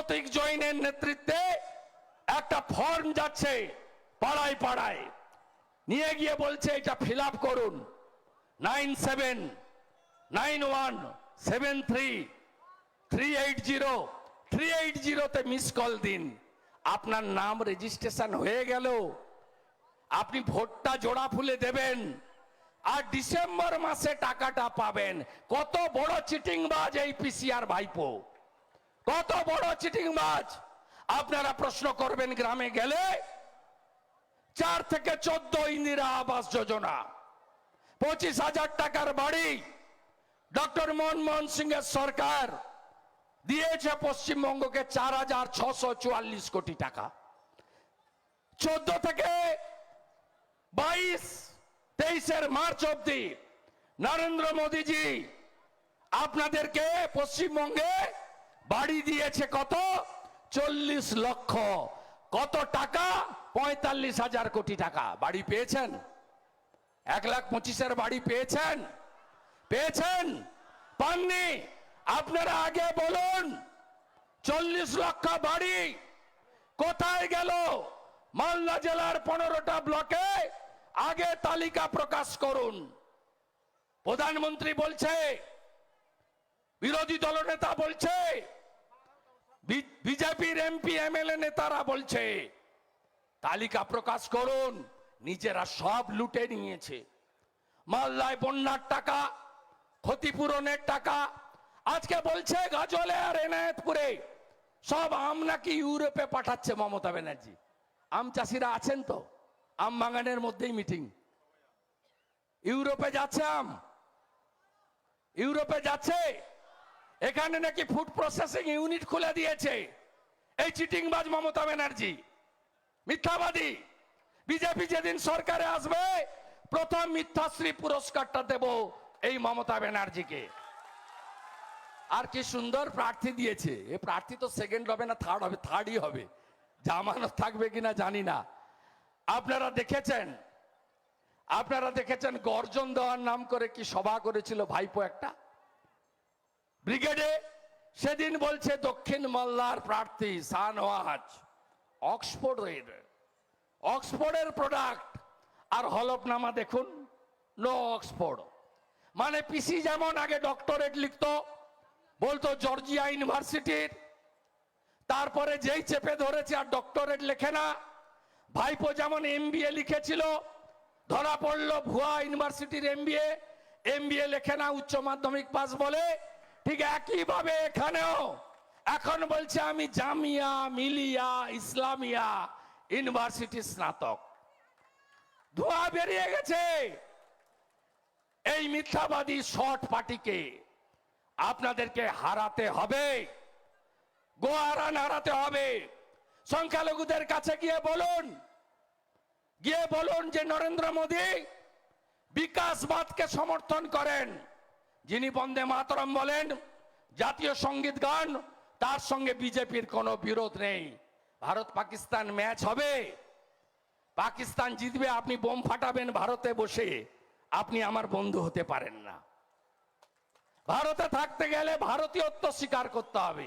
প্রতীক জৈনের নেতৃত্বে একটা ফর্ম যাচ্ছে পাড়ায় পাড়ায়, নিয়ে গিয়ে বলছে এটা ফিল আপ করুন, 979173380380 মিস কল দিন। আপনার নাম রেজিস্ট্রেশন হয়ে গেল, আপনি ভোটটা জোড়া ফুলে দেবেন, আর ডিসেম্বর মাসে টাকাটা পাবেন। কত বড় চিটিংবাজ এই পিসিআর ভাইপো, কত বড় চিটিংবাজ। আপনারা প্রশ্ন করবেন গ্রামে গেলে, 4 থেকে 14 ইন্দিরা আবাস যোজনা, 25,000 টাকার বাড়ি ডক্টর মনমোহন সিং এর সরকার দিয়েছে পশ্চিমবঙ্গকে 4,644 কোটি টাকা। 14 থেকে 22-23 মার্চ অব্দি নরেন্দ্র মোদীজি আপনাদেরকে পশ্চিমবঙ্গে বাড়ি দিয়েছে কত? 40 লক্ষ। কত টাকা? 45,000 কোটি টাকা। বাড়ি পেয়েছেন? 1,25,000 বাড়ি পেয়েছেন? পেয়েছেন? পাননি? আপনারা আগে বলুন, 40 লক্ষ বাড়ি কোথায় গেল? মালদা জেলার 15টা ব্লকে আগে তালিকা প্রকাশ করুন। প্রধানমন্ত্রী বলছে, বিরোধী দলনেতা বলছে, বিজেপির এমপি এমএলএ নেতারা বলছে তালিকা প্রকাশ করুন। নিজেরা সব লুটে নিয়েছে। মালদায় বন্যার টাকা, ক্ষতিপূরণের টাকা, আজকে বলছে গাজলে আর এনায়েতপুরে সব আম নাকি ইউরোপে পাঠাচ্ছে মমতা ব্যানার্জি। আম চাষিরা আছেন তো? আম বাগানের মধ্যেই মিটিং। ইউরোপে যাচ্ছে আম, ইউরোপে যাচ্ছে। এখানে নাকি ফুড প্রসেসিং ইউনিট খুলে দিয়েছে এই চিটিংবাজ মমতা ব্যানার্জি, মিথ্যাবাদী। বিজেপি যেদিন সরকারে আসবে প্রথম মিথ্যাশ্রী পুরস্কারটা দেব এই মমতা ব্যানার্জিকে। আর কি সুন্দর প্রার্থী দিয়েছে। এ প্রার্থী তো সেকেন্ড হবে না, থার্ড হবে, থার্ডই হবে। জামানত থাকবে কিনা জানি না। আপনারা দেখেছেন গর্জন দেওয়ার নাম করে কি সভা করেছিল ভাইপো একটা ব্রিগেডে। সেদিন বলছে দক্ষিণ মালদার প্রার্থী শাহনওয়াজ অক্সফোর্ডের প্রোডাক্ট, আর হলফনামা দেখুন নো অক্সফোর্ড। মানে পিসি যেমন আগে ডক্টরেট লিখতো, বলতো জর্জিয়া ইউনিভার্সিটির, তারপরে যেই চেপে ধরেছে আর ডক্টরেট লেখে না। ভাইপো যেমন এমবিএ লিখেছিল, ধরা পড়লো ভুয়া ইউনিভার্সিটির এমবিএ লেখে না, উচ্চ মাধ্যমিক পাস বলে। ঠিক একইভাবে এখানেও এখন বলছে আমি জামিয়া মিলিয়া ইসলামিয়া ইউনিভার্সিটির স্নাতক। ধোঁয়া বেরিয়ে গেছে। এই মিথ্যাবাদী শর্ট পার্টিকে আপনাদেরকে হারাতে হবে, গোয়ারান হারাতে হবে। সংখ্যালঘুদের কাছে গিয়ে বলুন যে নরেন্দ্র মোদী বিকাশবাদকে সমর্থন করেন। যিনি বন্দে মাতরম বলেন, জাতীয় সঙ্গীত গান, তার সঙ্গে বিজেপির কোনো বিরোধ নেই। ভারত পাকিস্তান ম্যাচ হবে, পাকিস্তান জিতবে, আপনি বোম ফাটাবেন ভারতে বসে, আপনি আমার বন্ধু হতে পারেন না। ভারতে থাকতে গেলে ভারতীয়ত্ব স্বীকার করতে হবে,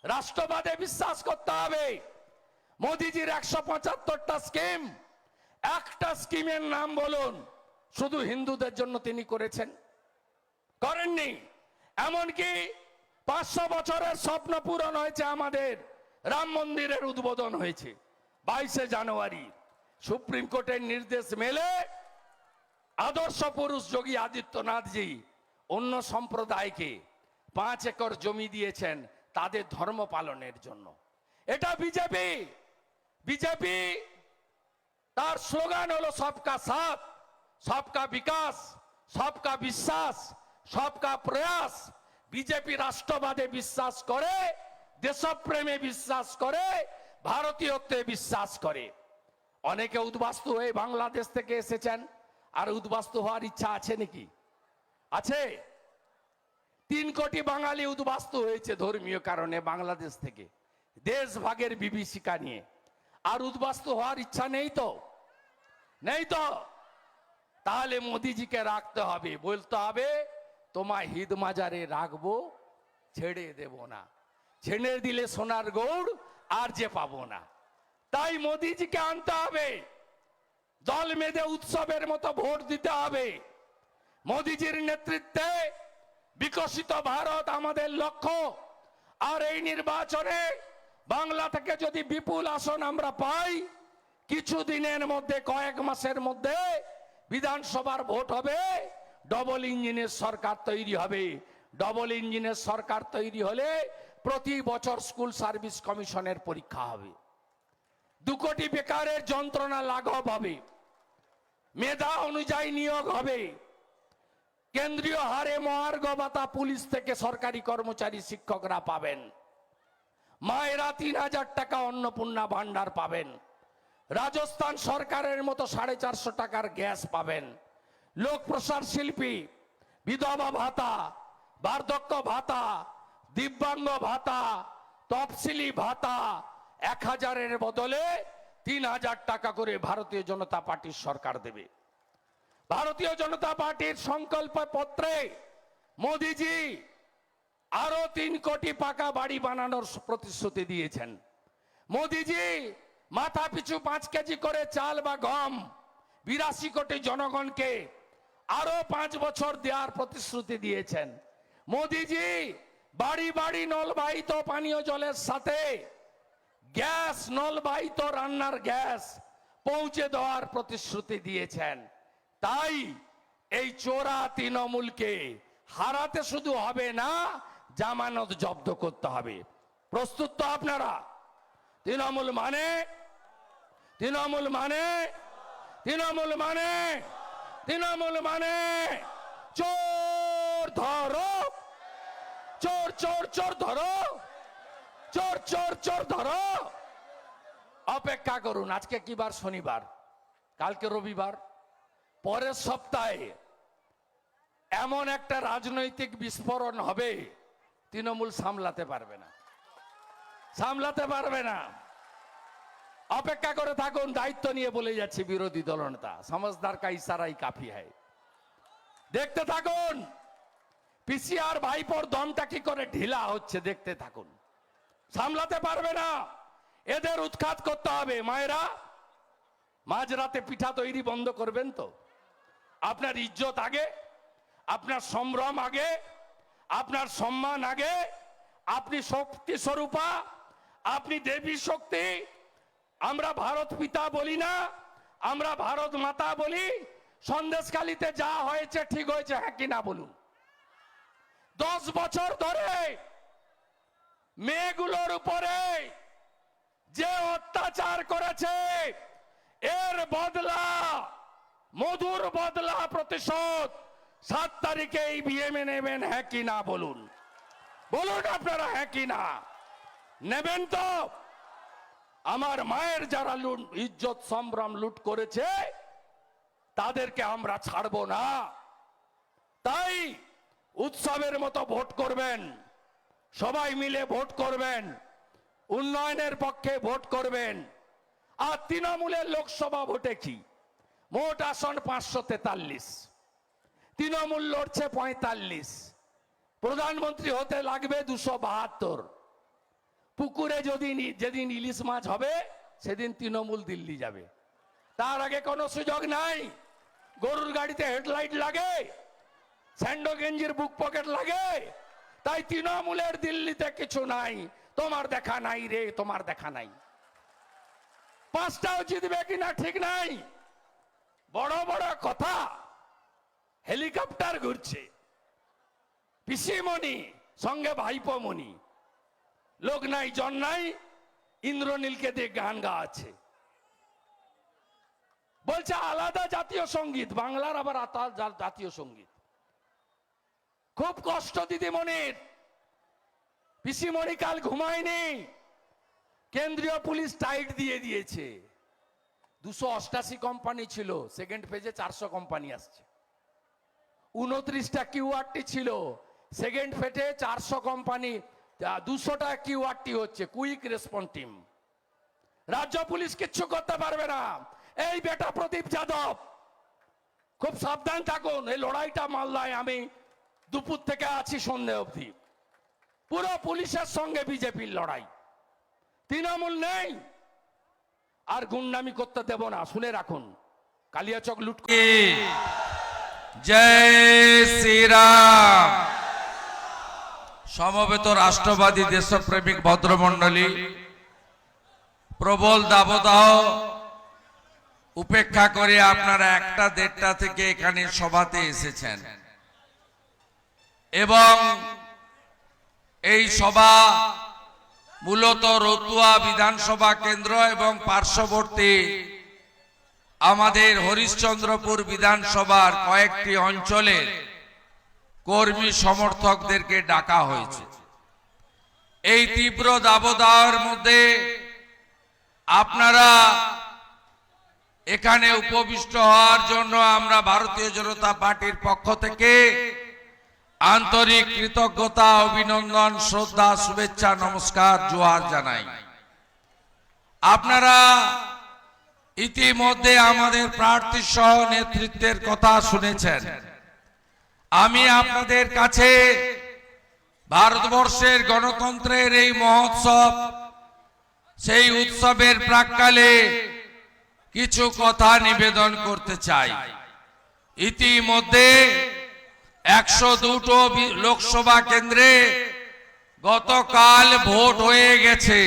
রাষ্ট্রবাদে বিশ্বাস করতে হবে। মোদিজির 175টা স্কিম, একটা স্কিমের নাম বলুন শুধু হিন্দুদের জন্য তিনি করেছেন? করেননি। এমনকি 500 বছরের স্বপ্ন পূরণ হয়েছে। আমাদের রাম মন্দিরের উদ্বোধন হয়েছে 22শে জানুয়ারি। সুপ্রিম কোর্টের নির্দেশ মেলে আদর্শ পুরুষ যোগী আদিত্যনাথজি অন্য সম্প্রদায়কে 5 একর জমি দিয়েছেন তাদের ধর্ম পালনের জন্য। এটা বিজেপি তার স্লোগান হলো সবকা সাথ, সবকা বিকাশ, সবকা বিশ্বাস, সবকা প্রয়াস। বিজেপি রাষ্ট্রবাদে বিশ্বাস করে, দেশপ্রেমে বিশ্বাস করে, ভারতীয়ত্বে বিশ্বাস করে। অনেকে উদ্বাস্তু হয়ে বাংলাদেশ থেকে এসেছেন, আর উদ্বাস্তু হওয়ার ইচ্ছা আছে নাকি? আছে? 3 কোটি বাঙালি উদ্বাস্তু হয়েছে ধর্মীয় কারণে বাংলাদেশ থেকে, দেশ ভাগের বিভীষিকা নিয়ে। আর উদ্বাস্তু হওয়ার ইচ্ছা নেই তো? তাহলে মোদিজিকে রাখতে হবে, বলতে হবে তোমায় হিদ মাজারে রাখবো, ছেড়ে দেব না। ছেড়ে দিলে সোনার গৌড় আর যে পাবো না। তাই মোদিজিকে আনতে হবে, দল বেঁধে উৎসবের মতো ভোট দিতে হবে। মোদিজির নেতৃত্বে বিকশিত ভারত আমাদের লক্ষ্য। আর এই নির্বাচনে বাংলা থেকে যদি বিপুল আসন আমরা পাই, কিছুদিনের মধ্যে, কয়েক মাসের মধ্যে বিধানসভার ভোট হবে, ডবল ইঞ্জিনের সরকার তৈরি হবে। ডবল ইঞ্জিনের সরকার তৈরি হলে প্রতি বছর স্কুল সার্ভিস কমিশনের পরীক্ষা হবে, 2 কোটি বেকারের যন্ত্রণা লাঘব হবে, মেধা অনুযায়ী নিয়োগ হবে, কেন্দ্রীয় হারে মহার্ঘ ভাতা পুলিশ থেকে সরকারি কর্মচারী শিক্ষকরা পাবেন, মায়েরা 3000 টাকা অন্নপূর্ণা ভান্ডার পাবেন, রাজস্থান সরকারের মতো 450 টাকার গ্যাস পাবেন, লোক প্রসার শিল্পী বিধবা ভাতা, বার্ধক্য ভাতা, দিব্যাঙ্গ ভাতা, তফসিলি ভাতা 1000-এর বদলে 3000 টাকা করে ভারতীয় জনতা পার্টির সরকার দেবে। ভারতীয় জনতা পার্টির সংকল্প পত্রে মোদিজি আরো 3 কোটি পাকা বাড়ি বানানোর প্রতিশ্রুতি দিয়েছেন। মোদিজি মাথা পিছু 5 কেজি করে চাল বা গম 82 কোটি জনগণকে আরো 5 বছর দেওয়ার প্রতিশ্রুতি দিয়েছেন। মোদিজি বাড়ি বাড়ি নলবাহিত পানীয় জলের সাথে গ্যাস, নলবাহিত রান্নার গ্যাস পৌঁছে দেওয়ার প্রতিশ্রুতি দিয়েছেন। তাই এই চোরা তৃণমূলকে হারাতে শুধু হবে না, জামানত জব্দ করতে হবে। প্রস্তুত তো আপনারা? তৃণমূল মানে তৃণমূল মানে তৃণমূল মানে তৃণমূল মানে চোর ধরো, চোর চোর চোর ধরো, চোর চোর চোর ধরো। অপেক্ষা করুন, আজকে কি বার? শনিবার, কালকে রবিবার। পরের সপ্তাহে এমন একটা রাজনৈতিক বিস্ফোরণ হবে, তৃণমূল সামলাতে পারবে না, সামলাতে পারবে না। অপেক্ষা করে থাকুন, দায়িত্ব নিয়ে বলে যাচ্ছে বিরোধী দলনেতা, সমঝদার কা ইশারাই কাফি হয়। দেখতে থাকুন পিসিআর ভাইপোর দমটা কি করে ঢিলা হচ্ছে, দেখতে থাকুন। সামলাতে পারবে না, এদের উৎখাত করতে হবে। মায়েরা, মাঝরাতে পিঠা তৈরি বন্ধ করবেন তো? আপনার ইজ্জত আগে, আপনার সম্ভ্রম আগে, আপনার সম্মান আগে। আপনি শক্তি স্বরূপা, আপনি দেবী শক্তি। আমরা ভারত পিতা বলি না, আমরা ভারত মাতা বলি। সন্দেশখালীতে যা হয়েছে ঠিক হয়েছে, হ্যাঁ কি না বলুন? 10 বছর ধরে মেয়েগুলোর উপরে যে অত্যাচার করেছে, এর বদলা, মধুর বদলা, প্রতিশোধ 7 তারিখে এই বিএমএ নেবেন, হ্যাঁ কি না বলুন? বলুন আপনারা, হ্যাঁ কি না নেবেন? তো আমার মায়ের যারা ইজ্জত সম্ভ্রম লুট করেছে, তাদেরকে আমরা ছাড়বো না। তাই উৎসবের মতো ভোট করবেন, সবাই মিলে ভোট করবেন, উন্নয়নের পক্ষে ভোট করবেন। আর তৃণমূলের লোকসভা ভোটে কি? মোট আসন 543, তৃণমূল লড়ছে 45, প্রধানমন্ত্রী হতে লাগবে 272। পুকুরে যেদিন ইলিশ মাছ হবে, সেদিন তৃণমূল দিল্লি যাবে। তার আগে কোনো সুযোগ নাই। গরুর গাড়িতে হেডলাইট লাগে, স্যান্ডো গেঞ্জির বুক পকেট লাগে। তাই তৃণমূলের দিল্লিতে কিছু নাই। তোমার দেখা নাই রে, তোমার দেখা নাই। 5টাও জিতবে কিনা ঠিক নাই। বড় বড় কথা, হেলিকপ্টার ঘুরছে, পিসিমণি সঙ্গে ভাইপোমণি, লোক নাই জন নাই, ইন্দ্রনীলকে দিয়ে গান গাওয়াচ্ছে। বলছে আলাদা জাতীয় সঙ্গীত, বাংলার আবার জাতীয় সঙ্গীত। খুব কষ্ট দিদিমণির। পিসিমণি কাল ঘুমায়নি, কেন্দ্রীয় পুলিশ টাইট দিয়ে দিয়েছে। 288 কোম্পানি ছিল, সেকেন্ড ফেজে 400 কোম্পানি আসছে। 29টা কিউআরটি ছিল, সেকেন্ড ফেজে 400 কোম্পানি, 200টা কিউআরটি হচ্ছে, কুইক রেসপন্স টিম। রাজ্য পুলিশ কিচ্ছু করতে পারবে না। এই বেটা প্রদীপ যাদব, খুব সাবধান থাকুন। এই লড়াইটা মালদায় আমি দুপুর থেকে আছি সন্ধে অবধি। পুরো পুলিশের সঙ্গে বিজেপির লড়াই, তৃণমূল নেই। আর গুন্ডামি করতে দেব না, শুনে রাখুন। কালিয়াচক লুট। জয় শ্রীরাম। সমবেত রাষ্ট্রবাদী দেশপ্রেমিক ভদ্রমণ্ডলী, প্রবল দাবদাহ উপেক্ষা করে আপনারা 1টা-1:30 থেকে এখানে সভাতে এসেছেন এবং এই সভা মূলত রতুয়া বিধানসভা কেন্দ্র এবং পার্শ্ববর্তী আমাদের হরিশ্চন্দ্রপুর বিধানসভার কয়েকটি অঞ্চলের কর্মী সমর্থকদেরকে ডাকা হয়েছে। এই তীব্র দাবদাহের মধ্যে আপনারা এখানে উপবিষ্ট হওয়ার জন্য আমরা ভারতীয় জনতা পার্টির পক্ষ থেকে আন্তরিক কৃতজ্ঞতা, অভিনন্দন, শ্রদ্ধা, শুভেচ্ছা, নমস্কার, জোহার জানাই। আপনারা ইতিমধ্যে আমাদের প্রার্থী সহ নেতৃত্বের কথা শুনেছেন। আমি আপনাদের কাছে ভারতবর্ষের গণতন্ত্রের এই মহোৎসব, সেই উৎসবের প্রাক্কালে কিছু কথা নিবেদন করতে চাই। ইতিমধ্যে 102টো লোকসভা কেন্দ্রে গতকাল ভোট হয়ে গেছে।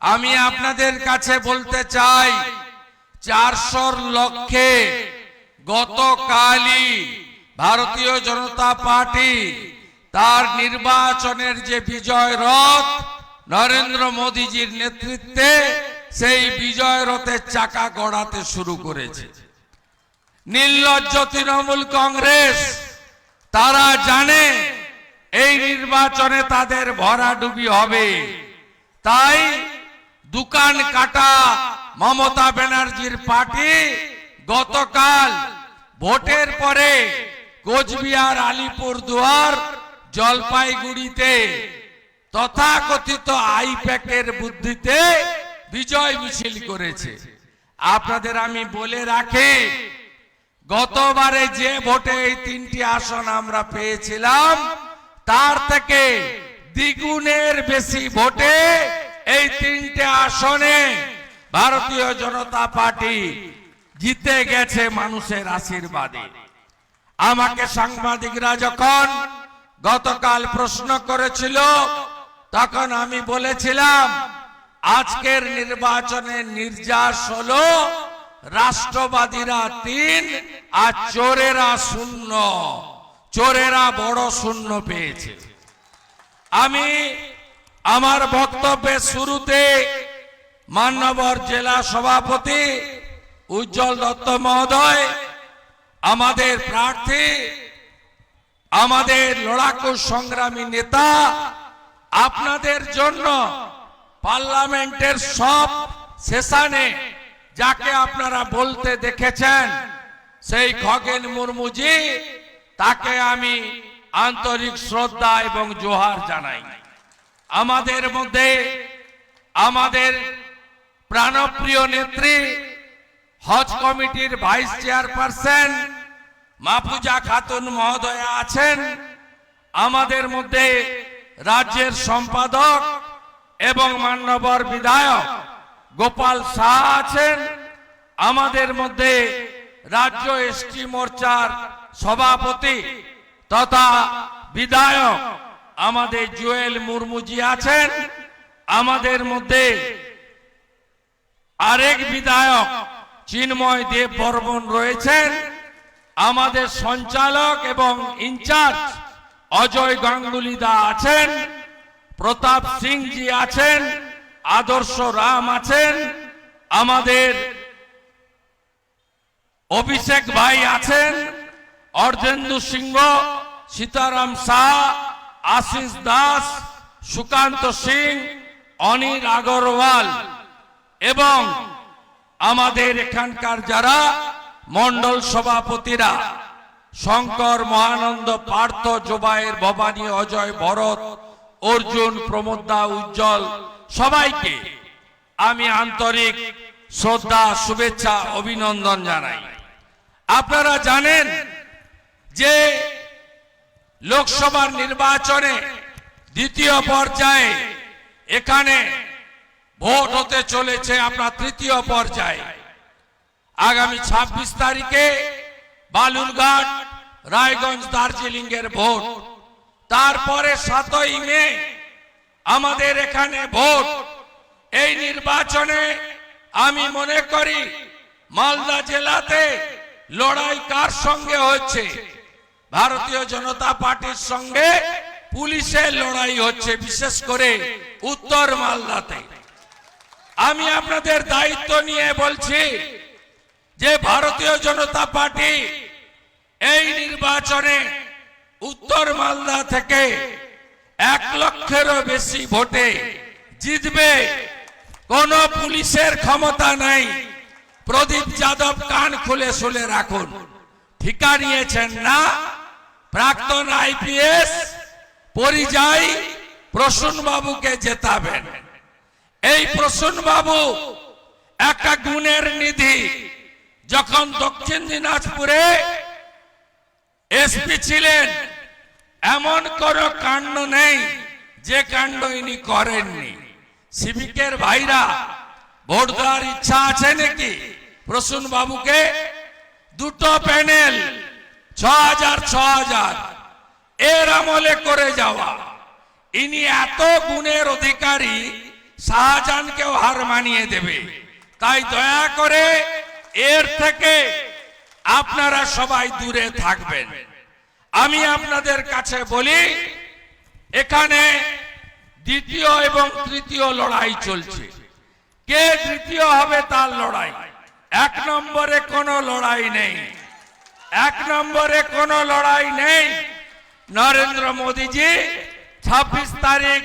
আমি আপনাদের কাছে বলতে চাই, 400 লক্ষে গতকালই ভারতীয় জনতা পার্টি তার নির্বাচনের যে বিজয় রথ নরেন্দ্র মোদীজির নেতৃত্বে, সেই বিজয় রথের চাকা গড়াতে শুরু করেছে। নির্লজ্জ তৃণমূল কংগ্রেস তারা জানে এই নির্বাচনে তাদের ভরাডুবি হবে, তাই দোকান কাটা মমতা ব্যানার্জির পার্টি গতকাল ভোটের পরে কোচবিহার, আলিপুরদুয়ার, জলপাইগুড়িতে তথাকথিত আইপ্যাকের বুদ্ধিতে বিজয় মিছিল করেছে। আপনাদের আমি বলে রাখি, গতবারে যে ভোটে এই 3টি আসন আমরা পেয়েছিলাম, তার থেকে দ্বিগুণের বেশি ভোটে এই 3টে আসনে ভারতীয় জনতা পার্টি জিতে গেছে মানুষের আশীর্বাদে। আমাকে সাংবাদিকরা যখন গতকাল প্রশ্ন করেছিল, তখন আমি বলেছিলাম আজকের নির্বাচনের নির্যাস হলো রাষ্ট্রবাদীরা 3 আর চোরেরা 0। চোরেরা বড় শূন্য পেয়েছে। আমি আমার বক্তব্যের শুরুতে মান্যবর জেলা সভাপতি উজ্জ্বল দত্ত মহোদয়, আমাদের প্রার্থী, আমাদের লড়াকু সংগ্রামী নেতা, আপনাদের জন্য পার্লামেন্টের সব সেশনে যাকে আপনারা বলতে দেখেছেন, সেই খগেন মুর্মুজি, তাকে আমি আন্তরিক শ্রদ্ধা এবং জোহার জানাই। আমাদের মধ্যে আমাদের প্রাণপ্রিয় নেত্রী, হজ কমিটির ভাইস চেয়ারপারসন মাহফুজা খাতুন মহোদয়া আছেন। আমাদের মধ্যে রাজ্যের সম্পাদক এবং মান্যবর বিধায়ক গোপাল শাহ আছেন। আমাদের মধ্যে রাজ্য এসটি মোর্চার সভাপতি তথা বিধায়ক আমাদের জুয়েল মুর্মুজি আছেন। আমাদের মধ্যে আরেক বিধায়ক চিন্ময় দেব বর্মন রয়েছেন। আমাদের সঞ্চালক এবং ইনচার্জ অজয় গাঙ্গুলি দা আছেন। প্রতাপ সিং জি আছেন। আদর্শ রাম আছেন। আমাদের অভিষেক ভাই আছেন। অর্ধেন্দু সিংহ, সীতারাম শাহ, আশিস দাস, সুকান্ত সিং, অনিল আগরওয়াল এবং আমাদের এখানকার যারা মন্ডল সভাপতিরা, শঙ্কর, মহানন্দ, পার্থ, জোবায়ের, ভবানী, অজয়, ভরত, অর্জুন, প্রমোদদা, উজ্জ্বল, সবাইকে আমি আন্তরিক শ্রদ্ধা, শুভেচ্ছা, অভিনন্দন জানাই। আপনারা জানেন যে লোকসভার নির্বাচনে দ্বিতীয় পর্যায়ে এখানে ভোট হতে চলেছে আপনার তৃতীয় পর্যায়ে আগামী 26 তারিখে বালুরঘাট রায়গঞ্জ দার্জিলিং এর ভোট তারপরে 7ই মে আমাদের এখানে ভোট এই নির্বাচনে আমি মনে করি মালদা জেলাতে লড়াই কার সঙ্গে হচ্ছে ভারতীয় জনতা পার্টির সঙ্গে পুলিশের লড়াই হচ্ছে বিশেষ করে উত্তর মালদাতে আমি আপনাদের দায়িত্ব নিয়ে বলছি যে ভারতীয় জনতা পার্টি এই নির্বাচনে উত্তর মালদা থেকে 1 লক্ষেরও বেশি ভোটে জিতবে কোন পুলিশের ক্ষমতা নাই প্রদীপ যাদব কান খুলে শুনে রাখুন ঠিকা নিয়েছেন না প্রাক্তন আইপিএস পরিযায়ী প্রসূন বাবুকে জেতাবেন এই প্রসূন বাবু একটা গুণের নিধি যখন দক্ষিণ দিনাজপুরে এসপি ছিলেন এমন কোন কাণ্ড নেই যে কাণ্ড ইনি করেননি সিভিকের ভাইরা ভোট দেওয়ার ইচ্ছা আছে নাকি প্রসূন বাবুকে দুটো প্যানেল 6000 এর আমলে করে যাওয়া ইনি এত গুণের অধিকারী শাহজাহানকেও হার মানিয়ে দেবে তাই দয়া করে এর থেকে আপনারা সবাই দূরে থাকবেন আমি আপনাদের কাছে বলি এখানে দ্বিতীয় এবং তৃতীয় লড়াই চলছে কে তৃতীয় হবে তার লড়াই 1 নম্বরে কোনো লড়াই নেই 1 নম্বরে কোনো লড়াই নেই নরেন্দ্র মোদীজি 26 তারিখ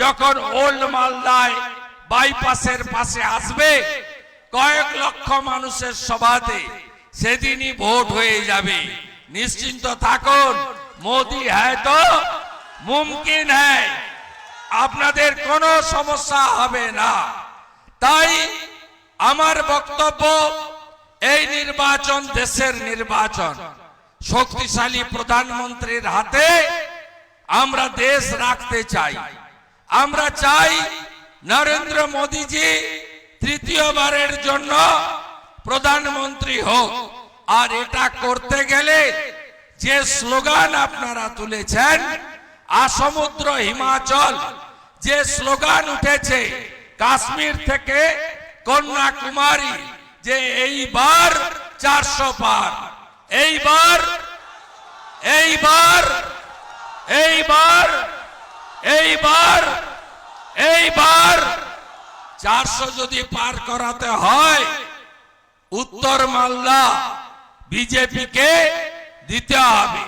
যখন ওল্ড মালদায় বাইপাসের পাশে আসবে কয়েক লক্ষ মানুষের সভাতে সেদিনই ভোট হয়ে যাবে নিশ্চিন্ত থাকুন মোদি হ্যায় তো মুমকিন হ্যায় আপনাদের কোনো সমস্যা হবে না তাই আমার বক্তব্য এই নির্বাচন দেশের নির্বাচন শক্তিশালী প্রধানমন্ত্রীর হাতে আমরা দেশ রাখতে চাই আমরা চাই নরেন্দ্র মোদীজি তৃতীয়বারের জন্য প্রধানমন্ত্রী হোক আর এটা করতে গেলে যে স্লোগান আপনারা তুলেছেন আসমুদ্র হিমাচল যে স্লোগান উঠেছে কাশ্মীর থেকে কন্যাকুমারী যে এইবার 400 পার এইবার এইবার এইবার এইবার এইবার 400 যদি পার করাতে হয় উত্তর মালদা বিজেপিকে দিতে হবে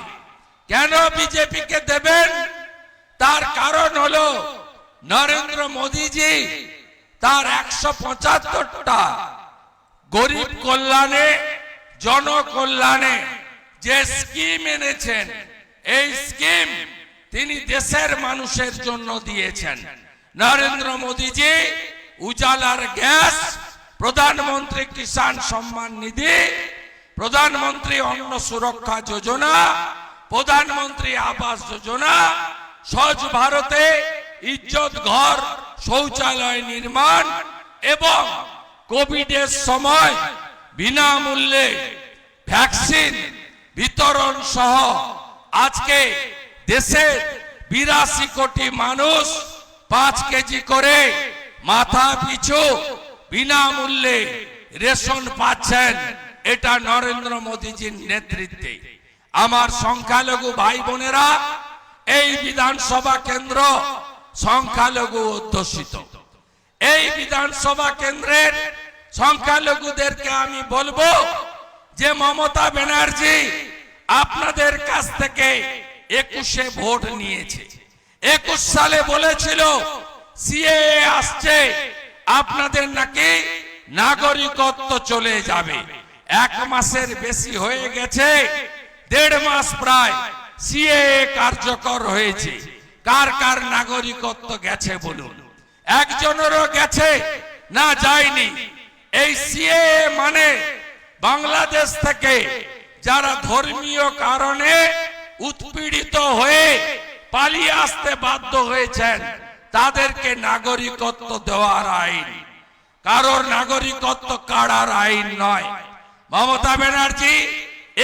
কেন বিজেপিকে দেবেন তার কারণ হলো নরেন্দ্র মোদীজি তার 175টা গরিব কল্যাণে জনকল্যাণে যে স্কিম এনেছেন এই স্কিম তিনি দেশের মানুষের জন্য দিয়েছেন নরেন্দ্র মোদীজি উজালার গ্যাস প্রধানমন্ত্রী কিষাণ সম্মান নিধি প্রধানমন্ত্রী অন্ন সুরক্ষা যোজনা প্রধানমন্ত্রী আবাস যোজনা স্বচ্ছ ভারতে ইজ্জত ঘর শৌচালয় নির্মাণ এবং কোভিডের সময় বিনামূল্যে ভ্যাকসিন বিতরণ সহ আজকে দেশের 82 কোটি মানুষ 5 কেজি করে মাথা পিছু বিনামূল্যে রেশন পাচ্ছেন এটা নরেন্দ্র মোদীজির নেতৃত্বে আমার সংখ্যালঘু ভাই বোনেরা এই বিধানসভা কেন্দ্র সংখ্যালঘু অধ্যুষিত এই বিধানসভা কেন্দ্রের সংখ্যালঘুদেরকে আমি বলবো যে মমতা ব্যানার্জি আপনাদের কাছ থেকে 21-এ ভোট নিয়েছে 21 সালে বলেছিল সিএএ আসছে আপনাদের নাকি নাগরিকত্ব চলে যাবে 1 মাসের বেশি হয়ে গেছে 1.5 মাস প্রায় সিএএ কার্যকর হয়েছে কার কার নাগরিকত্ব গেছে বলুন একজনেরও গেছে না যায়নি এই সিএএ মানে বাংলাদেশ থেকে যারা ধর্মীয় কারণে উৎপীড়িত হয়ে পালিয়ে আসতে বাধ্য হয়েছেন তাদেরকে নাগরিকত্ব দেওয়ার আইন, কারোর নাগরিকত্ব কাড়ার আইন নয়। মমতা ব্যানার্জি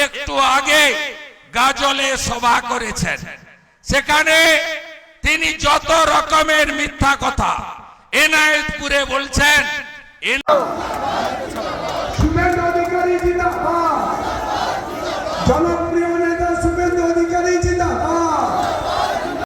একটু আগে গাজলে সভা করেছেন, সেখানে তিনি যত রকমের মিথ্যা কথা এনায়েতপুরে বলছেন। শুভেন্দু অধিকারী জিন্দাবাদ, জনতা